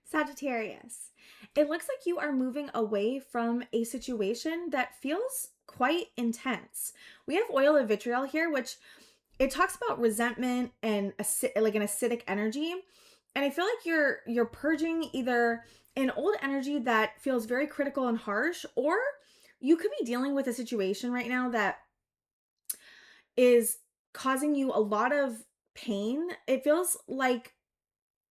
Sagittarius. It looks like you are moving away from a situation that feels quite intense. We have oil of vitriol here, which it talks about resentment and like an acidic energy. And I feel like you're purging either an old energy that feels very critical and harsh, or you could be dealing with a situation right now that is causing you a lot of pain. It feels like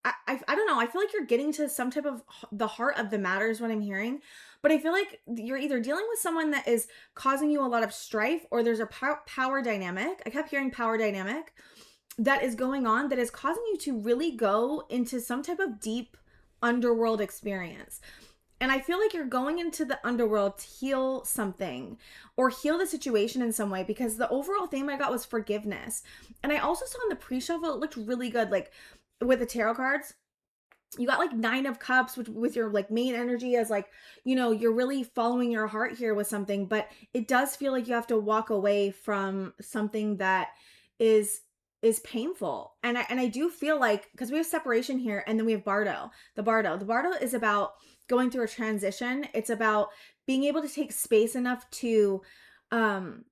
I don't know. I feel like you're getting to some type of the heart of the matter is what I'm hearing. But I feel like you're either dealing with someone that is causing you a lot of strife, or there's a power dynamic. I kept hearing power dynamic that is going on that is causing you to really go into some type of deep underworld experience. And I feel like you're going into the underworld to heal something or heal the situation in some way, because the overall theme I got was forgiveness. And I also saw in the pre-shuffle, it looked really good. Like with the tarot cards, you got like 9 of cups, which with your like main energy as like, you're really following your heart here with something, but it does feel like you have to walk away from something that is painful. And I do feel like, because we have separation here, and then we have Bardo. The Bardo is about going through a transition. It's about being able to take space enough to kind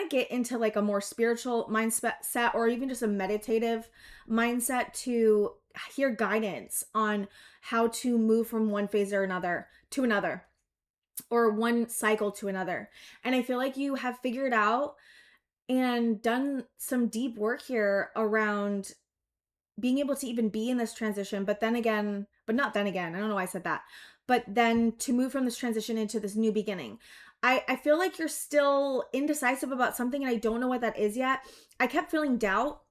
of get into like a more spiritual mindset, or even just a meditative mindset, to hear guidance on how to move from one phase or another to another, or one cycle to another. And I feel like you have figured out and done some deep work here around being able to even be in this transition, but not then again, I don't know why I said that, but then to move from this transition into this new beginning. I feel like you're still indecisive about something, and I don't know what that is yet. I kept feeling doubt.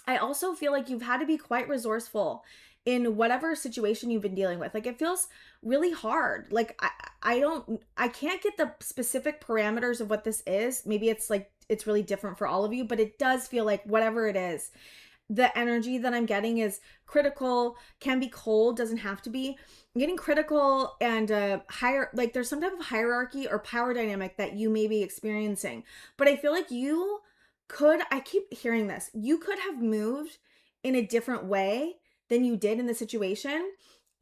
I also feel like you've had to be quite resourceful in whatever situation you've been dealing with. Like, it feels really hard. Like, I can't get the specific parameters of what this is. Maybe it's really different for all of you, but it does feel like whatever it is, the energy that I'm getting is critical, can be cold, doesn't have to be. I'm getting critical and higher, like there's some type of hierarchy or power dynamic that you may be experiencing. But I feel like I keep hearing this, you could have moved in a different way than you did in the situation.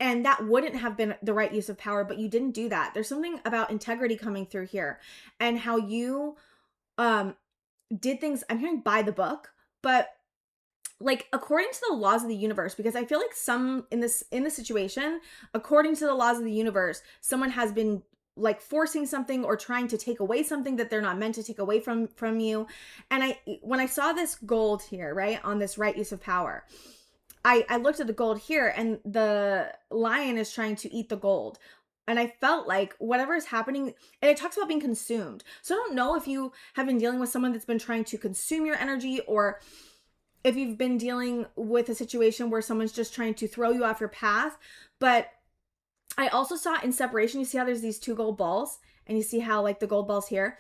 And that wouldn't have been the right use of power, but you didn't do that. There's something about integrity coming through here, and how you did things. I'm hearing by the book, but like according to the laws of the universe, because I feel like in this situation, according to the laws of the universe, someone has been like forcing something or trying to take away something that they're not meant to take away from you. And when I saw this gold here, right, on this right use of power, I looked at the gold here, and the lion is trying to eat the gold. And I felt like whatever is happening, and it talks about being consumed. So I don't know if you have been dealing with someone that's been trying to consume your energy, or if you've been dealing with a situation where someone's just trying to throw you off your path. But I also saw in separation, you see how there's these 2 gold balls, and you see how like the gold balls here.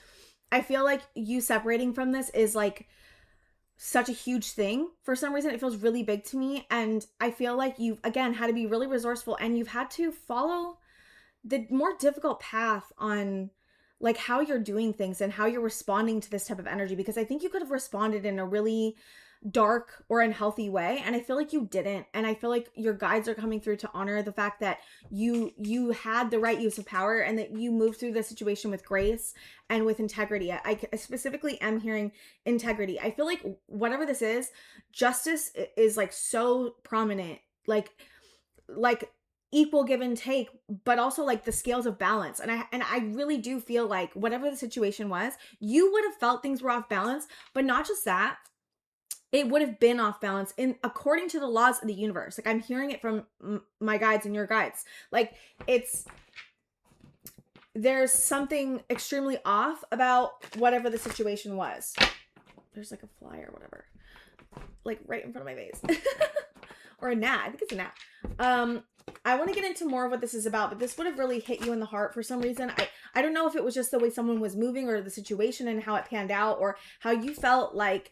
I feel like you separating from this is like such a huge thing. For some reason, it feels really big to me. And I feel like you've, again, had to be really resourceful, and you've had to follow the more difficult path on like how you're doing things and how you're responding to this type of energy, because I think you could have responded in a really dark or unhealthy way, and I feel like you didn't. And I feel like your guides are coming through to honor the fact that you had the right use of power, and that you moved through the situation with grace and with integrity. I specifically am hearing integrity. I feel like whatever this is, justice is like so prominent, like equal give and take, but also like the scales of balance. And I really do feel like whatever the situation was, you would have felt things were off balance, but not just that, it would have been off balance in according to the laws of the universe. Like, I'm hearing it from my guides and your guides. Like, there's something extremely off about whatever the situation was. There's like a fly or whatever, like right in front of my face. Or a gnat. I think it's a gnat. I want to get into more of what this is about, but this would have really hit you in the heart for some reason. I don't know if it was just the way someone was moving, or the situation and how it panned out, or how you felt like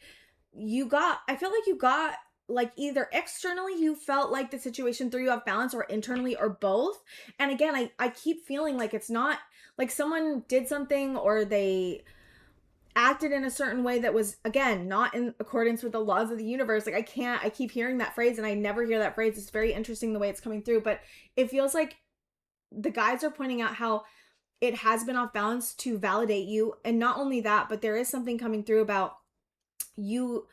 I feel like you got like either externally you felt like the situation threw you off balance, or internally, or both. And again, I keep feeling like it's not like someone did something, or they acted in a certain way that was, again, not in accordance with the laws of the universe. Like, I keep hearing that phrase and I never hear that phrase. It's very interesting the way it's coming through, but it feels like the guides are pointing out how it has been off balance to validate you. And not only that, but there is something coming through about you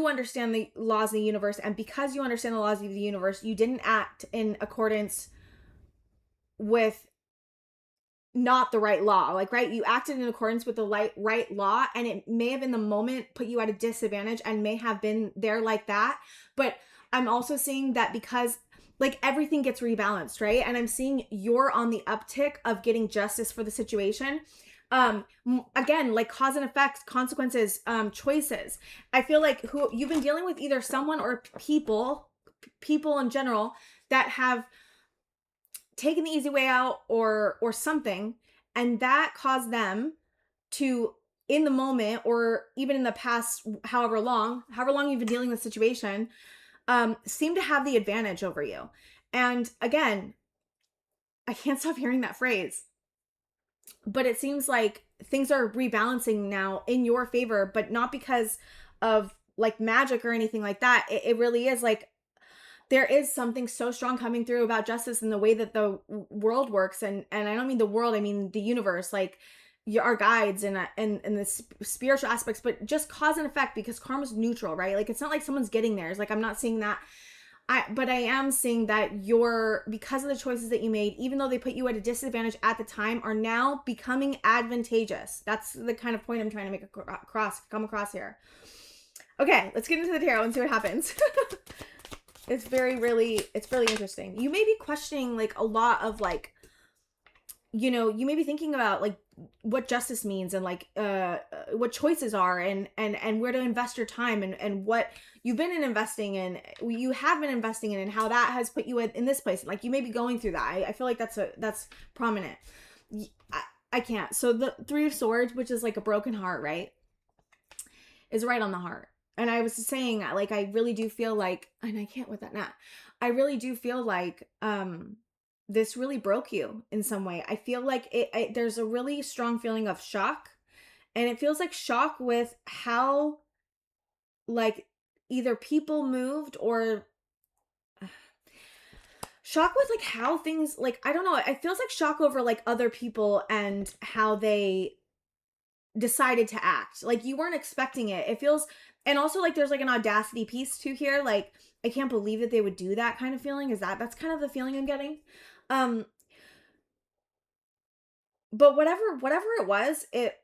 understand the laws of the universe, and because you understand the laws of the universe, you didn't act in accordance with not the right law. Like, right, you acted in accordance with the right law, and it may have in the moment put you at a disadvantage and may have been there like that. But I'm also seeing that because like everything gets rebalanced, right? And I'm seeing you're on the uptick of getting justice for the situation. Again, like cause and effect, consequences, choices. I feel like who you've been dealing with, either someone or people in general, that have taken the easy way out or something, and that caused them to, in the moment or even in the past however long you've been dealing with the situation, seem to have the advantage over you. And again, I can't stop hearing that phrase, but it seems like things are rebalancing now in your favor, but not because of like magic or anything like that. It really is like there is something so strong coming through about justice and the way that the world works. And I don't mean the world, I mean the universe, like our guides and the spiritual aspects, but just cause and effect, because karma's neutral, right? Like it's not like someone's getting there. It's like, I'm not seeing that. But I am seeing that because of the choices that you made, even though they put you at a disadvantage at the time, are now becoming advantageous. That's the kind of point I'm trying to come across here. Okay, let's get into the tarot and see what happens. It's really interesting. You may be questioning like a lot of like, you know, you may be thinking about like what justice means and like what choices are and where to invest your time and what you've been investing in, you have been investing in, and how that has put you in this place. Like you may be going through that. I feel like that's prominent. I can't. So the Three of Swords, which is like a broken heart, right, is right on the heart. And I was saying, like, I really do feel like, and I can't with that now. I really do feel like this really broke you in some way. I feel like there's a really strong feeling of shock, and it feels like shock with how like either people moved or shock with like how things, like, I don't know. It feels like shock over like other people and how they decided to act. Like you weren't expecting it. It feels, and also like there's like an audacity piece to here. Like I can't believe that they would do that kind of feeling. That's kind of the feeling I'm getting. But whatever it was, it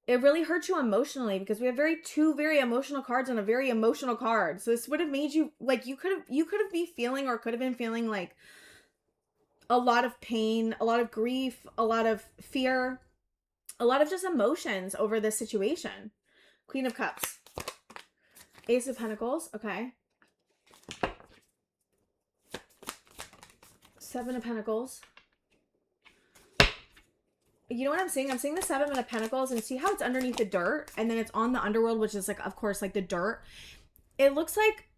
really hurt you emotionally, because we have two very emotional cards on a very emotional card. So this would have made you like, you could have been feeling, or could have been feeling like a lot of pain, a lot of grief, a lot of fear, a lot of just emotions over this situation. Queen of Cups, Ace of Pentacles. Okay. Seven of Pentacles. You know what I'm seeing? I'm seeing the Seven of Pentacles, and see how it's underneath the dirt, and then it's on the underworld, which is like, of course, like the dirt. It looks like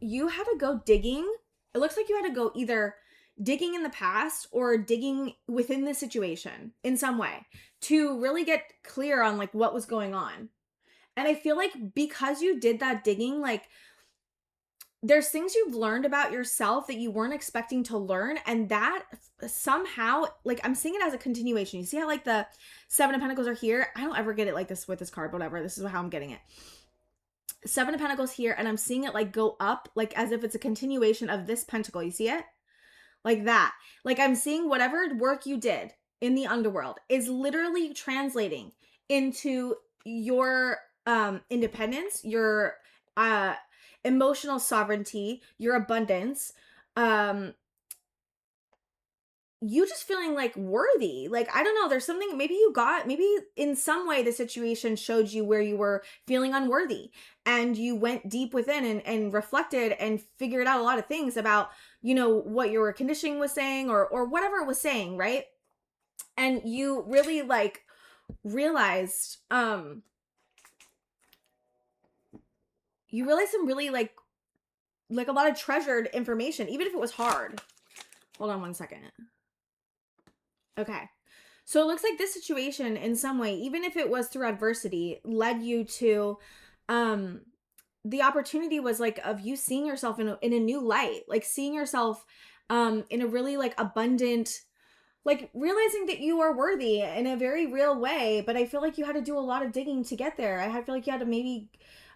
you had to go digging. It looks like you had to go either digging in the past or digging within the situation in some way to really get clear on like what was going on. And I feel like because you did that digging, like there's things you've learned about yourself that you weren't expecting to learn, and that somehow, like, I'm seeing it as a continuation. You see how like the Seven of Pentacles are here? I don't ever get it like this with this card, but whatever. This is how I'm getting it. Seven of Pentacles here, and I'm seeing it like go up, like as if it's a continuation of this pentacle. You see it? Like that. Like I'm seeing whatever work you did in the underworld is literally translating into your independence, your emotional sovereignty, your abundance, you just feeling like worthy. Like, I don't know, there's something, maybe in some way the situation showed you where you were feeling unworthy, and you went deep within and reflected and figured out a lot of things about, you know, what your conditioning was saying or whatever it was saying, right? And you really like realized some really like a lot of treasured information, even if it was hard. Hold on one second. Okay. So it looks like this situation in some way, even if it was through adversity, led you to um the opportunity was like of you seeing yourself in a new light, like seeing yourself in a really like abundant, like realizing that you are worthy in a very real way. But I feel like you had to do a lot of digging to get there. Feel like you had to maybe,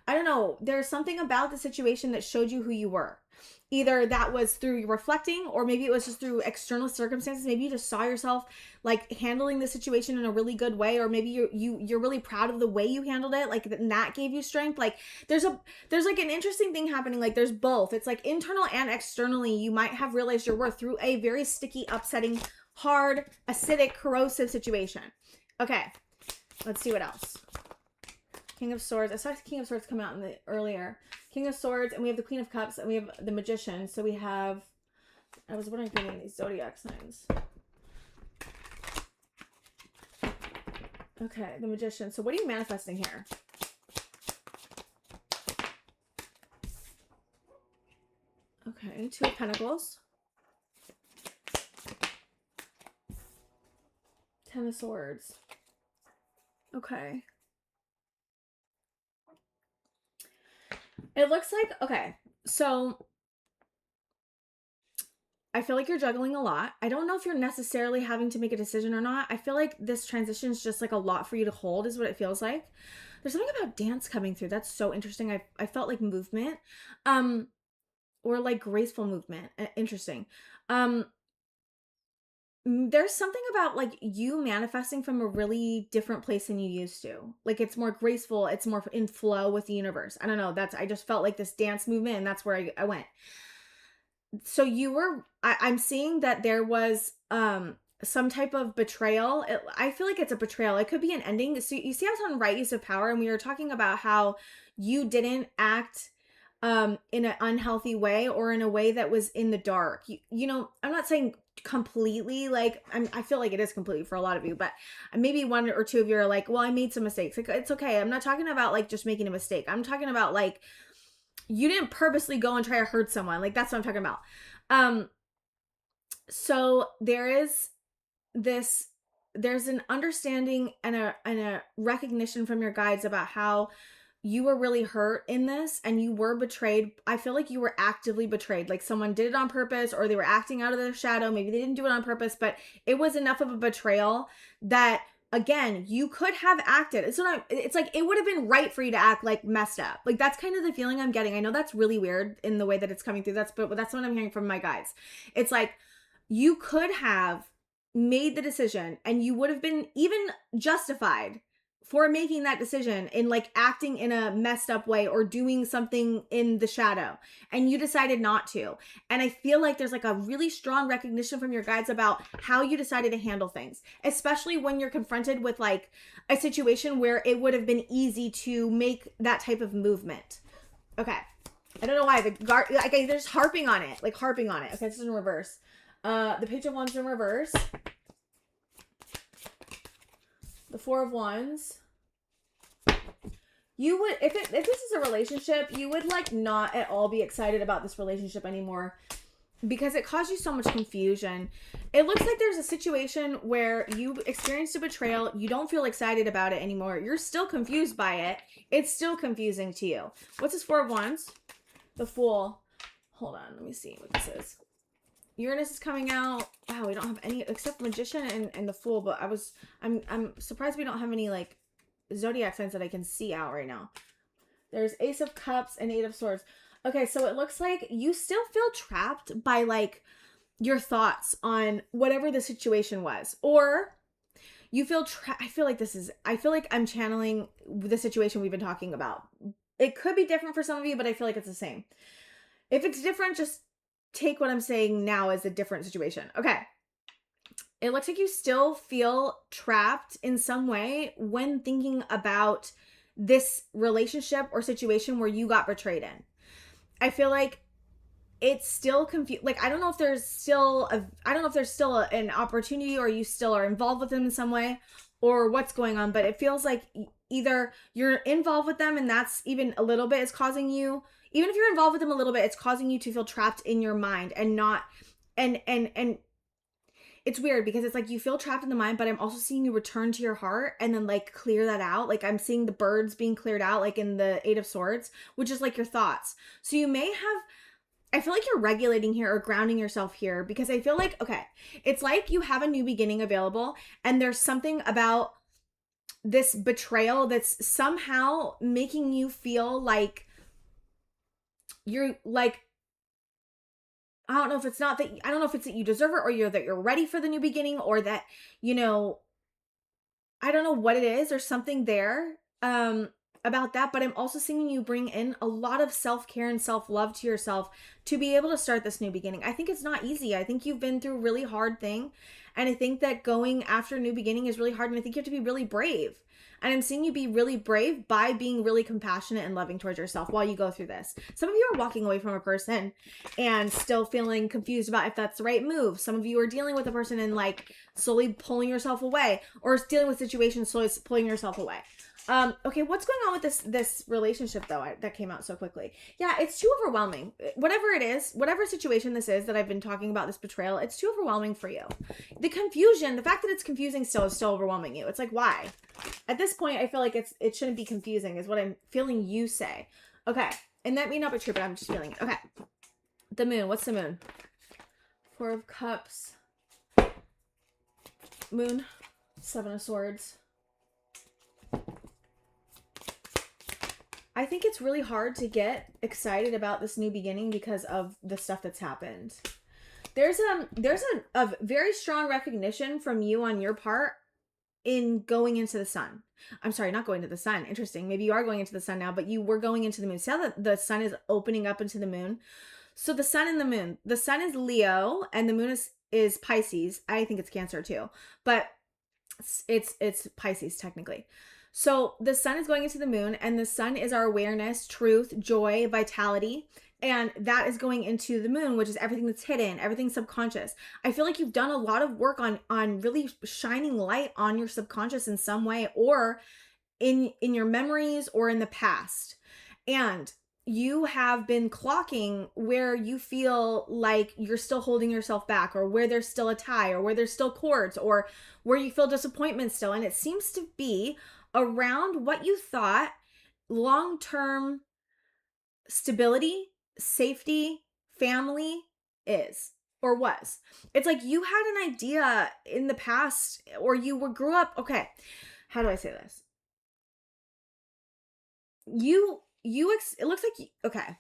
I don't know, there's something about the situation that showed you who you were. Either that was through reflecting, or maybe it was just through external circumstances. Maybe you just saw yourself like handling the situation in a really good way, or maybe you're really proud of the way you handled it, like that gave you strength. Like there's like an interesting thing happening. Like there's both. It's like internal and externally you might have realized your worth through a very sticky, upsetting, hard, acidic, corrosive situation. Okay, let's see what else. King of Swords. I saw King of Swords come out in the earlier. King of Swords, and we have the Queen of Cups, and we have the Magician. So we have, I was wondering if we need these zodiac signs. Okay, the Magician. So what are you manifesting here? Okay, Two of Pentacles. Ten of Swords. Okay. It looks like, okay, so I feel like you're juggling a lot. I don't know if you're necessarily having to make a decision or not. I feel like this transition is just like a lot for you to hold is what it feels like. There's something about dance coming through. That's so interesting. I felt like movement, or like graceful movement. Interesting. There's something about like you manifesting from a really different place than you used to. Like it's more graceful. It's more in flow with the universe. I don't know. I just felt like this dance movement, and that's where I went. So you were, I'm seeing that there was some type of betrayal. I feel like it's a betrayal. It could be an ending. So you see I was on right use of power, and we were talking about how you didn't act in an unhealthy way, or in a way that was in the dark. You know, I'm not saying completely, like I feel like it is completely for a lot of you, but maybe one or two of you are like, well, I made some mistakes. Like, it's okay. I'm not talking about like just making a mistake. I'm talking about like you didn't purposely go and try to hurt someone. Like that's what I'm talking about. So there's an understanding and a recognition from your guides about how you were really hurt in this, and you were betrayed. I feel like you were actively betrayed. Like someone did it on purpose, or they were acting out of their shadow. Maybe they didn't do it on purpose, but it was enough of a betrayal that, again, you could have acted. It's like it would have been right for you to act like messed up. Like that's kind of the feeling I'm getting. I know that's really weird in the way that it's coming through. But that's what I'm hearing from my guides. It's like you could have made the decision, and you would have been even justified for making that decision in like acting in a messed up way or doing something in the shadow, and you decided not to. And I feel like there's like a really strong recognition from your guides about how you decided to handle things, especially when you're confronted with like a situation where it would have been easy to make that type of movement. Okay, I don't know why okay, they're just harping on it. Okay, this is in reverse. The Page of Wands in reverse. The Four of Wands. You would, if this is a relationship, you would like not at all be excited about this relationship anymore, because it caused you so much confusion. It looks like there's a situation where you experienced a betrayal. You don't feel excited about it anymore. You're still confused by it. It's still confusing to you. What's this Four of Wands? The Fool. Hold on, let me see what this is. Uranus is coming out. Wow, we don't have any except Magician and the Fool, but I'm surprised we don't have any like zodiac signs that I can see out right now. There's Ace of Cups and Eight of Swords. Okay, so it looks like you still feel trapped by like your thoughts on whatever the situation was, or you feel I feel like I'm channeling the situation we've been talking about. It could be different for some of you, but I feel like it's the same. If it's different, just take what I'm saying now as a different situation. Okay. It looks like you still feel trapped in some way when thinking about this relationship or situation where you got betrayed in. I feel like it's still confused. Like, I don't know if there's still an opportunity, or you still are involved with them in some way, or what's going on, but it feels like either you're involved with them and that's even a little bit is causing you, even if you're involved with them a little bit, it's causing you to feel trapped in your mind and not, and it's weird because it's like you feel trapped in the mind, but I'm also seeing you return to your heart and then like clear that out. Like I'm seeing the birds being cleared out, like in the Eight of Swords, which is like your thoughts. So you may have, I feel like you're regulating here or grounding yourself here because I feel like, okay, it's like you have a new beginning available and there's something about this betrayal that's somehow making you feel like you're like, I don't know if it's not that, I don't know if it's that you deserve it or that you're ready for the new beginning or that, you know, I don't know what it is. There's something there about that, but I'm also seeing you bring in a lot of self-care and self-love to yourself to be able to start this new beginning. I think it's not easy. I think you've been through a really hard thing, and I think that going after a new beginning is really hard, and I think you have to be really brave. And I'm seeing you be really brave by being really compassionate and loving towards yourself while you go through this. Some of you are walking away from a person and still feeling confused about if that's the right move. Some of you are dealing with a person and like slowly pulling yourself away, or dealing with situations slowly pulling yourself away. Okay, what's going on with this relationship though that came out so quickly? Yeah, it's too overwhelming. Whatever it is, whatever situation this is that I've been talking about, this betrayal, it's too overwhelming for you. The confusion, the fact that it's confusing still is still overwhelming you. It's like, why? At this point, I feel like it shouldn't be confusing is what I'm feeling you say. Okay, and that may not be true, but I'm just feeling it. Okay, the moon, what's the moon? Four of Cups. Moon, Seven of Swords. I think it's really hard to get excited about this new beginning because of the stuff that's happened. There's a very strong recognition from you on your part in going into the sun. I'm sorry, not going to the sun. Interesting. Maybe you are going into the sun now, but you were going into the moon. See how the sun is opening up into the moon? So the sun and the moon. The sun is Leo and the moon is Pisces. I think it's Cancer too, but it's Pisces technically. So the sun is going into the moon, and the sun is our awareness, truth, joy, vitality. And that is going into the moon, which is everything that's hidden, everything subconscious. I feel like you've done a lot of work on really shining light on your subconscious in some way, or in your memories or in the past. And you have been clocking where you feel like you're still holding yourself back, or where there's still a tie, or where there's still cords, or where you feel disappointment still. And it seems to be around what you thought long-term stability, safety, family is or was. It's like you had an idea in the past, or grew up. Okay, how do I say this? It looks like, okay,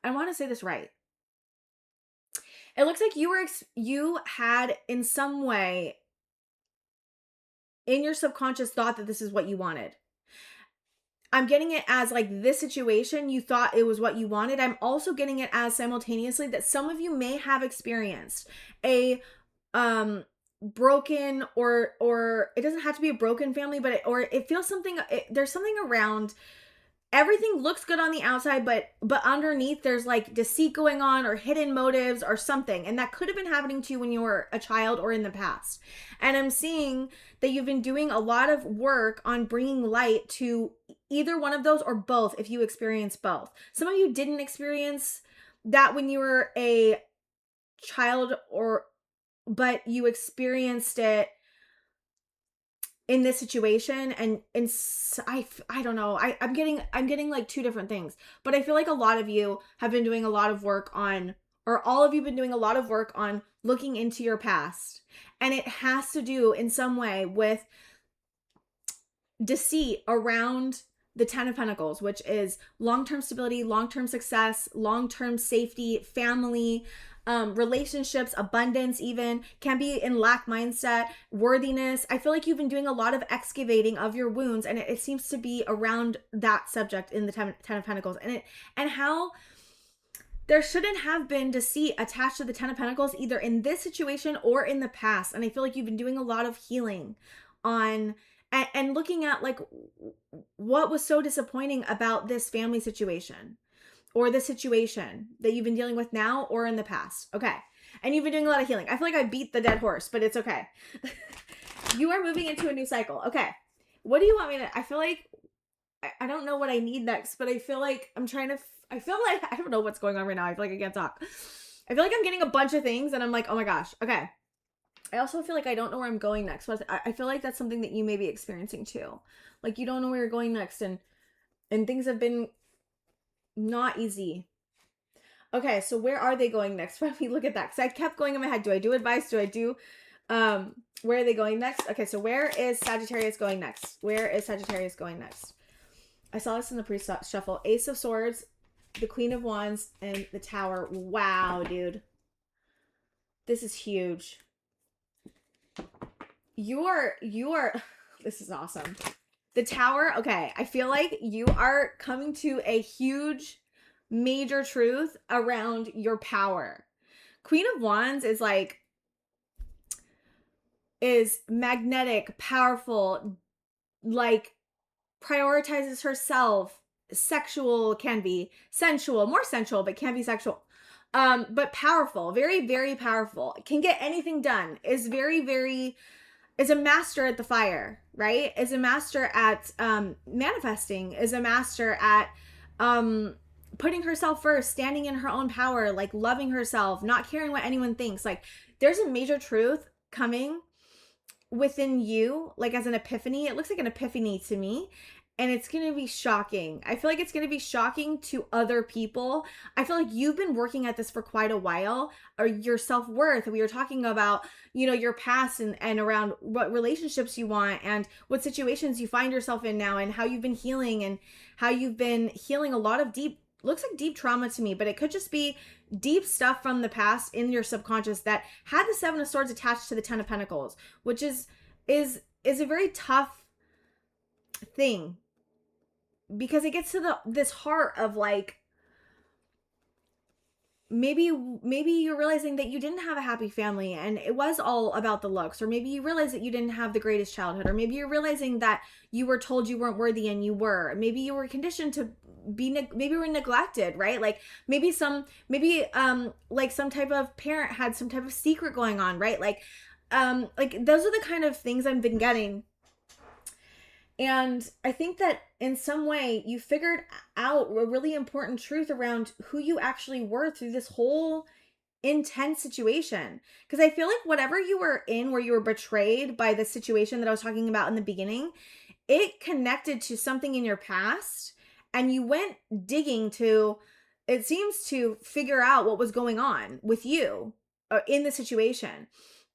I want to say this right. It looks like you had in some way in your subconscious thought that this is what you wanted. I'm getting it as like this situation, you thought it was what you wanted. I'm also getting it as simultaneously that some of you may have experienced a broken or it doesn't have to be a broken family, but it feels something, there's something around. Everything looks good on the outside, but underneath there's like deceit going on or hidden motives or something. And that could have been happening to you when you were a child or in the past. And I'm seeing that you've been doing a lot of work on bringing light to either one of those or both if you experience both. Some of you didn't experience that when you were a child but you experienced it in this situation, and I don't know. I'm getting like two different things, but I feel like a lot of you have been doing a lot of work on, or all of you been doing a lot of work on looking into your past, and it has to do in some way with deceit around the Ten of Pentacles, which is long-term stability, long-term success, long-term safety, family, relationships, abundance, even can be in lack mindset, worthiness. I feel like you've been doing a lot of excavating of your wounds, and it seems to be around that subject in the Ten of Pentacles, and how there shouldn't have been deceit attached to the Ten of Pentacles either in this situation or in the past. And I feel like you've been doing a lot of healing on and looking at like what was so disappointing about this family situation, or the situation that you've been dealing with now or in the past. Okay. And you've been doing a lot of healing. I feel like I beat the dead horse, but it's okay. You are moving into a new cycle. Okay. What do you want me to, I feel like, I don't know what I need next, but I feel like I'm trying to, I feel like, I don't know what's going on right now. I feel like I can't talk. I feel like I'm getting a bunch of things and I'm like, oh my gosh. Okay. I also feel like I don't know where I'm going next. But I feel like that's something that you may be experiencing too. Like you don't know where you're going next, and things have been not easy. Okay, so where are they going next? Let me look at that. Because I kept going in my head. Do I do advice? Do I do where are they going next? Okay, so where is Sagittarius going next? Where is Sagittarius going next? I saw this in the pre-shuffle. Ace of Swords, the Queen of Wands, and the Tower. Wow, dude. This is huge. You're this is awesome. The Tower, okay. I feel like you are coming to a huge, major truth around your power. Queen of Wands is like, is magnetic, powerful, like prioritizes herself, sexual, can be sensual, more sensual, but can be sexual. But powerful, very, very powerful. Can get anything done. Is very, very, is a master at the fire, right? Is a master at manifesting, is a master at putting herself first, standing in her own power, like loving herself, not caring what anyone thinks. Like there's a major truth coming within you, like as an epiphany. It looks like an epiphany to me, and it's going to be shocking. I feel like it's going to be shocking to other people. I feel like you've been working at this for quite a while, or your self-worth. We were talking about, you know, your past and around what relationships you want and what situations you find yourself in now, and how you've been healing, and how you've been healing a lot of deep, looks like deep trauma to me, but it could just be deep stuff from the past in your subconscious that had the Seven of Swords attached to the Ten of Pentacles, which is a very tough thing, because it gets to this heart of like, maybe you're realizing that you didn't have a happy family and it was all about the looks, or maybe you realize that you didn't have the greatest childhood, or maybe you're realizing that you were told you weren't worthy and you were. Maybe you were conditioned to be maybe you were neglected, right? Like maybe like some type of parent had some type of secret going on, right? Like those are the kind of things I've been getting. And I think that in some way you figured out a really important truth around who you actually were through this whole intense situation. Because I feel like whatever you were in, where you were betrayed by the situation that I was talking about in the beginning, it connected to something in your past, and you went digging to, it seems, to figure out what was going on with you in the situation.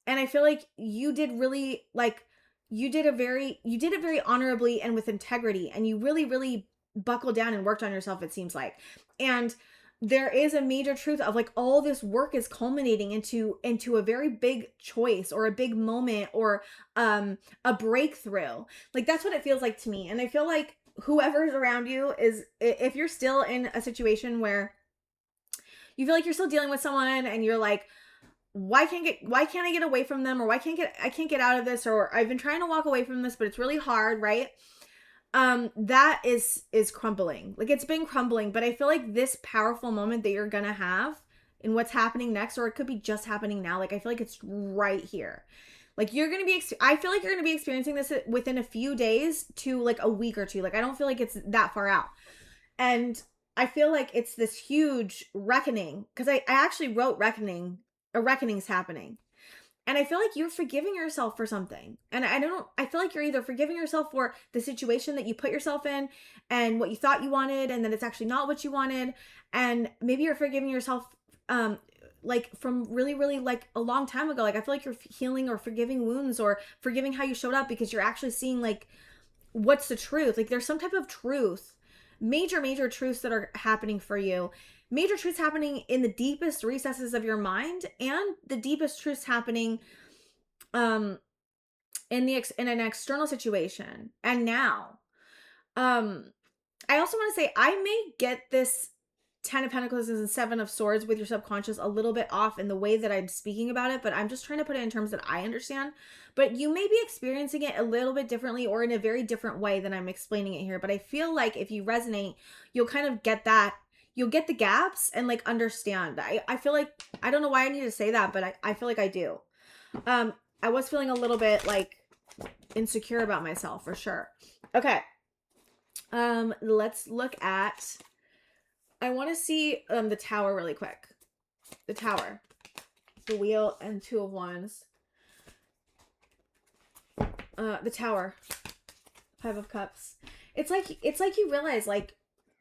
And I feel like you did really, like, you did it very honorably and with integrity, and you really, really buckled down and worked on yourself, it seems like. And there is a major truth of like, all this work is culminating into a very big choice, or a big moment, or a breakthrough. Like that's what it feels like to me. And I feel like whoever's around you is, if you're still in a situation where you feel like you're still dealing with someone and you're like, why can't I get away from them, or I can't get out of this, or I've been trying to walk away from this, but it's really hard, right? That is crumbling. Like it's been crumbling, but I feel like this powerful moment that you're gonna have in what's happening next, or it could be just happening now. Like I feel like it's right here. Like I feel like you're gonna be experiencing this within a few days to like a week or two. Like I don't feel like it's that far out. And I feel like it's this huge reckoning, because I actually wrote reckoning. A reckoning's happening. And I feel like you're forgiving yourself for something. And I feel like you're either forgiving yourself for the situation that you put yourself in and what you thought you wanted, and then it's actually not what you wanted. And maybe you're forgiving yourself like from really, really like a long time ago. Like I feel like you're healing or forgiving wounds, or forgiving how you showed up, because you're actually seeing like, what's the truth? Like there's some type of truth, major truths that are happening for you. Major truths happening in the deepest recesses of your mind, and the deepest truths happening in an external situation. And now I also want to say, I may get this Ten of Pentacles and Seven of Swords with your subconscious a little bit off in the way that I'm speaking about it, but I'm just trying to put it in terms that I understand. But you may be experiencing it a little bit differently, or in a very different way than I'm explaining it here. But I feel like if you resonate, you'll kind of get that. You'll get the gaps and like understand. I feel like, I don't know why I need to say that, but I feel like I do. I was feeling a little bit like insecure about myself, for sure. Okay. Let's look at, I want to see the Tower really quick. The Tower, the Wheel, and Two of Wands. The Tower. 5 of Cups. It's like you realize, like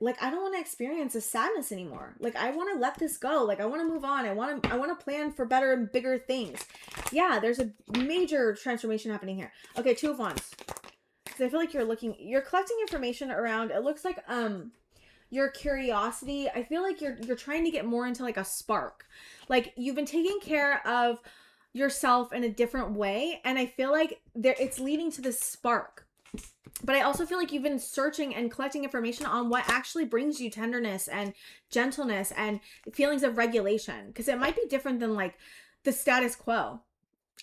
I don't want to experience this sadness anymore. Like, I want to let this go. Like, I want to move on. I want to plan for better and bigger things. Yeah, there's a major transformation happening here. Okay, 2 of Wands. Because I feel like you're collecting information around, it looks like, your curiosity. I feel like you're trying to get more into like a spark. Like, you've been taking care of yourself in a different way. And I feel like it's leading to this spark. But I also feel like you've been searching and collecting information on what actually brings you tenderness and gentleness and feelings of regulation. Because it might be different than like the status quo.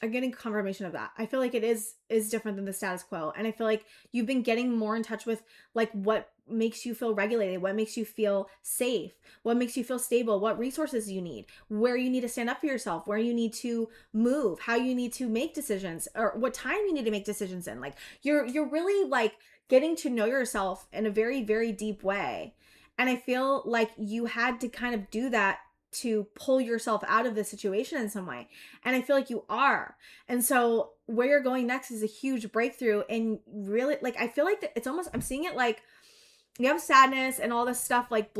I'm getting confirmation of that. I feel like it is different than the status quo. And I feel like you've been getting more in touch with like what makes you feel regulated, what makes you feel safe, what makes you feel stable, what resources you need, where you need to stand up for yourself, where you need to move, how you need to make decisions, or what time you need to make decisions in. Like, you're really like getting to know yourself in a very, very deep way. And I feel like you had to kind of do that to pull yourself out of the situation in some way. And I feel like you are. And so where you're going next is a huge breakthrough. And really, like, I feel like it's almost, I'm seeing it like you have sadness and all this stuff like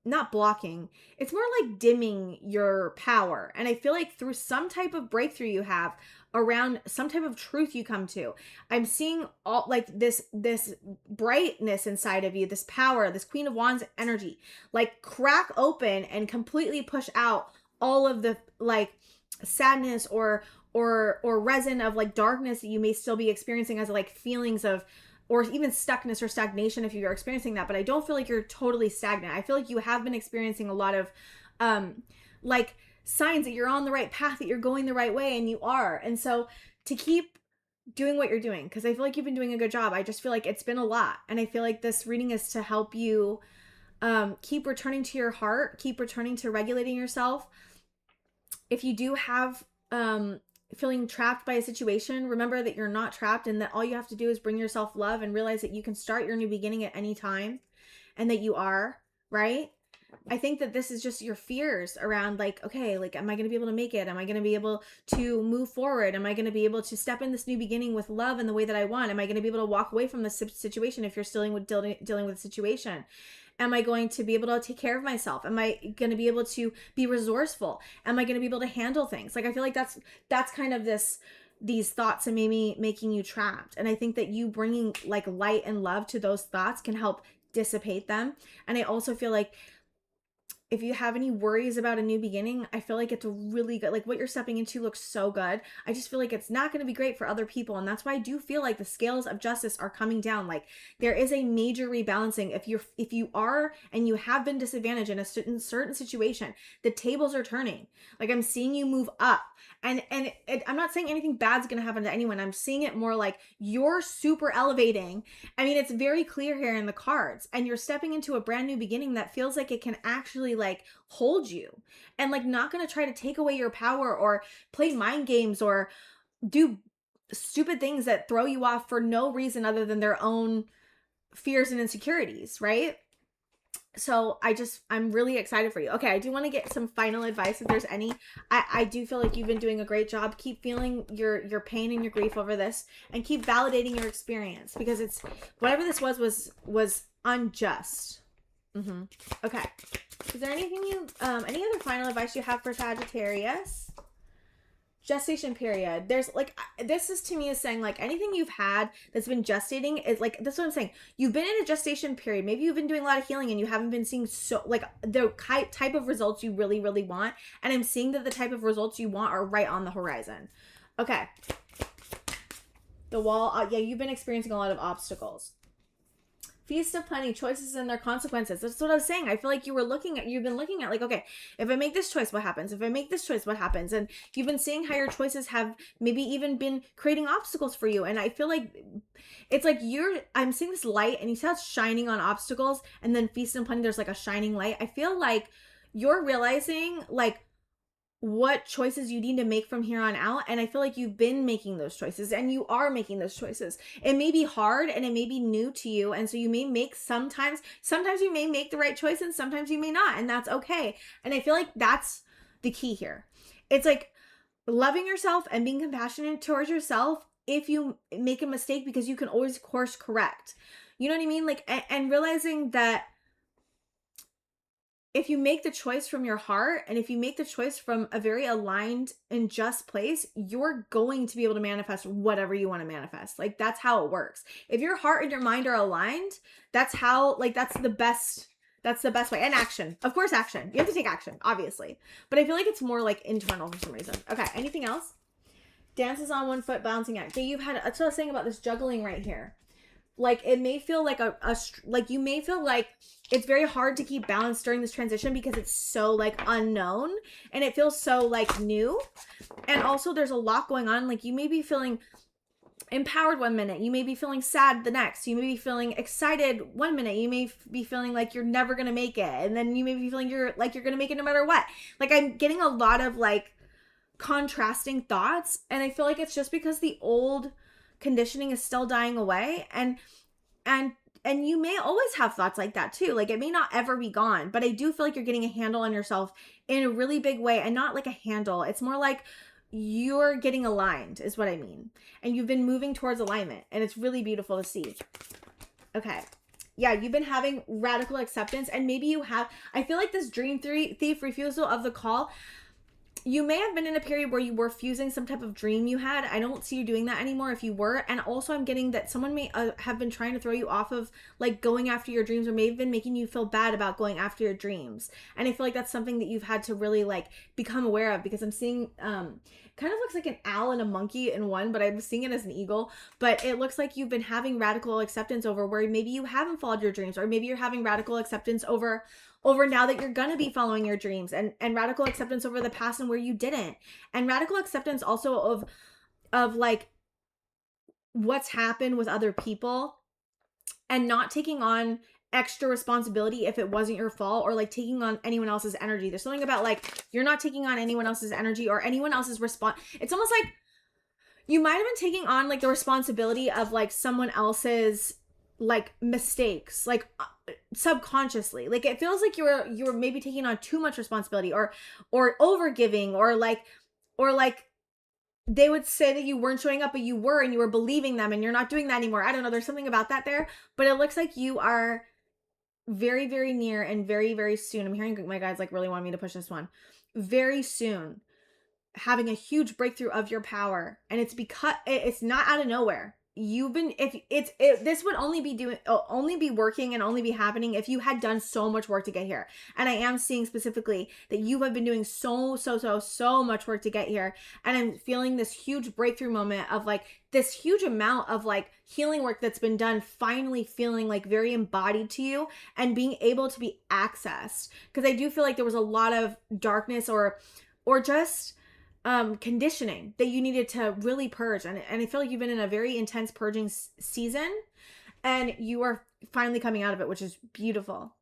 not blocking. It's more like dimming your power. And I feel like through some type of breakthrough you have around some type of truth you come to, I'm seeing all like this brightness inside of you, this power, this Queen of Wands energy, like crack open and completely push out all of the like sadness or resin of like darkness that you may still be experiencing as like feelings of, or even stuckness or stagnation if you're experiencing that. But I don't feel like you're totally stagnant. I feel like you have been experiencing a lot of like signs that you're on the right path, that you're going the right way, and you are. And so to keep doing what you're doing, because I feel like you've been doing a good job. I just feel like it's been a lot. And I feel like this reading is to help you keep returning to your heart, keep returning to regulating yourself. If you do have feeling trapped by a situation, remember that you're not trapped, and that all you have to do is bring yourself love and realize that you can start your new beginning at any time, and that you are, right? I think that this is just your fears around like, okay, like, am I going to be able to make it? Am I going to be able to move forward? Am I going to be able to step in this new beginning with love in the way that I want? Am I going to be able to walk away from this situation if you're still dealing with the situation? Am I going to be able to take care of myself? Am I going to be able to be resourceful? Am I going to be able to handle things? Like, I feel like that's kind of these thoughts and maybe making you trapped. And I think that you bringing like light and love to those thoughts can help dissipate them. And I also feel like if you have any worries about a new beginning, I feel like it's a really good, like what you're stepping into looks so good. I just feel like it's not going to be great for other people. And that's why I do feel like the scales of justice are coming down. Like, there is a major rebalancing. If you are, and you have been disadvantaged in a certain situation, the tables are turning. Like, I'm seeing you move up. And I'm not saying anything bad's going to happen to anyone. I'm seeing it more like you're super elevating. I mean, it's very clear here in the cards, and you're stepping into a brand new beginning that feels like it can actually like hold you, and like not going to try to take away your power or play mind games or do stupid things that throw you off for no reason other than their own fears and insecurities, right? So I'm really excited for you. Okay, I do want to get some final advice if there's any. I do feel like you've been doing a great job. Keep feeling your pain and your grief over this, and keep validating your experience, because it's whatever this was unjust. Okay. Is there anything any other final advice you have for Sagittarius? Gestation period. There's like, this is to me is saying like anything you've had that's been gestating is like, that's what I'm saying. You've been in a gestation period. Maybe you've been doing a lot of healing and you haven't been seeing so like the type of results you really, really want. And I'm seeing that the type of results you want are right on the horizon. Okay. The wall. Yeah, you've been experiencing a lot of obstacles. Feast of Plenty, choices and their consequences. That's what I was saying. I feel like you've been looking at like, okay, if I make this choice, what happens? If I make this choice, what happens? And you've been seeing how your choices have maybe even been creating obstacles for you. And I feel like it's like I'm seeing this light, and you see how it's shining on obstacles, and then Feast of Plenty, there's like a shining light. I feel like you're realizing like what choices you need to make from here on out. And I feel like you've been making those choices, and you are making those choices. It may be hard and it may be new to you. And so you may make sometimes you may make the right choice, and sometimes you may not. And that's okay. And I feel like that's the key here. It's like loving yourself and being compassionate towards yourself if you make a mistake, because you can always course correct. You know what I mean? Like, and realizing that if you make the choice from your heart, and if you make the choice from a very aligned and just place, you're going to be able to manifest whatever you want to manifest. Like, that's how it works. If your heart and your mind are aligned, that's how, like, that's the best way. And action. Of course, action. You have to take action, obviously. But I feel like it's more like internal for some reason. Okay, anything else? Dances on one foot, bouncing out. Okay, you've had, that's what I was saying about this juggling right here. Like, it may feel like like you may feel like it's very hard to keep balance during this transition because it's so like unknown and it feels so like new. And also there's a lot going on. Like, you may be feeling empowered one minute, you may be feeling sad the next, you may be feeling excited one minute, you may be feeling like you're never gonna make it, and then you may be feeling you're gonna make it no matter what. Like, I'm getting a lot of like contrasting thoughts, and I feel like it's just because the old conditioning is still dying away, and you may always have thoughts like that too. Like, it may not ever be gone, but I do feel like you're getting a handle on yourself in a really big way, and not like a handle. It's more like you're getting aligned is what I mean. And you've been moving towards alignment, and it's really beautiful to see. Okay. Yeah, you've been having radical acceptance, and maybe you have, I feel like this dream thief refusal of the call, you may have been in a period where you were fusing some type of dream you had. I don't see you doing that anymore if you were. And also I'm getting that someone may have been trying to throw you off of like going after your dreams, or may have been making you feel bad about going after your dreams. And I feel like that's something that you've had to really like become aware of, because I'm seeing kind of looks like an owl and a monkey in one, but I'm seeing it as an eagle. But it looks like you've been having radical acceptance over where maybe you haven't followed your dreams, or maybe you're having radical acceptance over now that you're going to be following your dreams, and radical acceptance over the past and where you didn't, and radical acceptance also of like what's happened with other people, and not taking on extra responsibility if it wasn't your fault, or like taking on anyone else's energy. There's something about like you're not taking on anyone else's energy or anyone else's it's almost like you might have been taking on like the responsibility of like someone else's like mistakes, like subconsciously. Like, it feels like you were maybe taking on too much responsibility, or over giving, or like they would say that you weren't showing up, but you were, and you were believing them, and you're not doing that anymore. I don't know. There's something about that there, but it looks like you are very, very near, and very, very soon. I'm hearing my guys like really want me to push this one. Very soon, having a huge breakthrough of your power, and it's because it's not out of nowhere. You've been, this would only be working and only be happening if you had done so much work to get here. And I am seeing specifically that you have been doing so much work to get here. And I'm feeling this huge breakthrough moment of like this huge amount of like healing work that's been done, finally feeling like very embodied to you and being able to be accessed. Because I do feel like there was a lot of darkness or just conditioning that you needed to really purge, and I feel like you've been in a very intense purging season, and you are finally coming out of it, which is beautiful.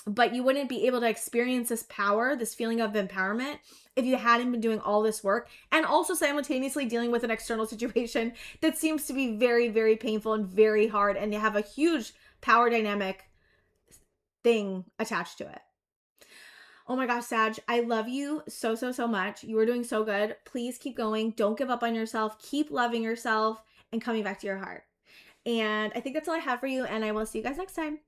But you wouldn't be able to experience this power, this feeling of empowerment, if you hadn't been doing all this work, and also simultaneously dealing with an external situation that seems to be very, very painful and very hard, and you have a huge power dynamic thing attached to it. Oh my gosh, Sag, I love you so much. You are doing so good. Please keep going. Don't give up on yourself. Keep loving yourself and coming back to your heart. And I think that's all I have for you, and I will see you guys next time.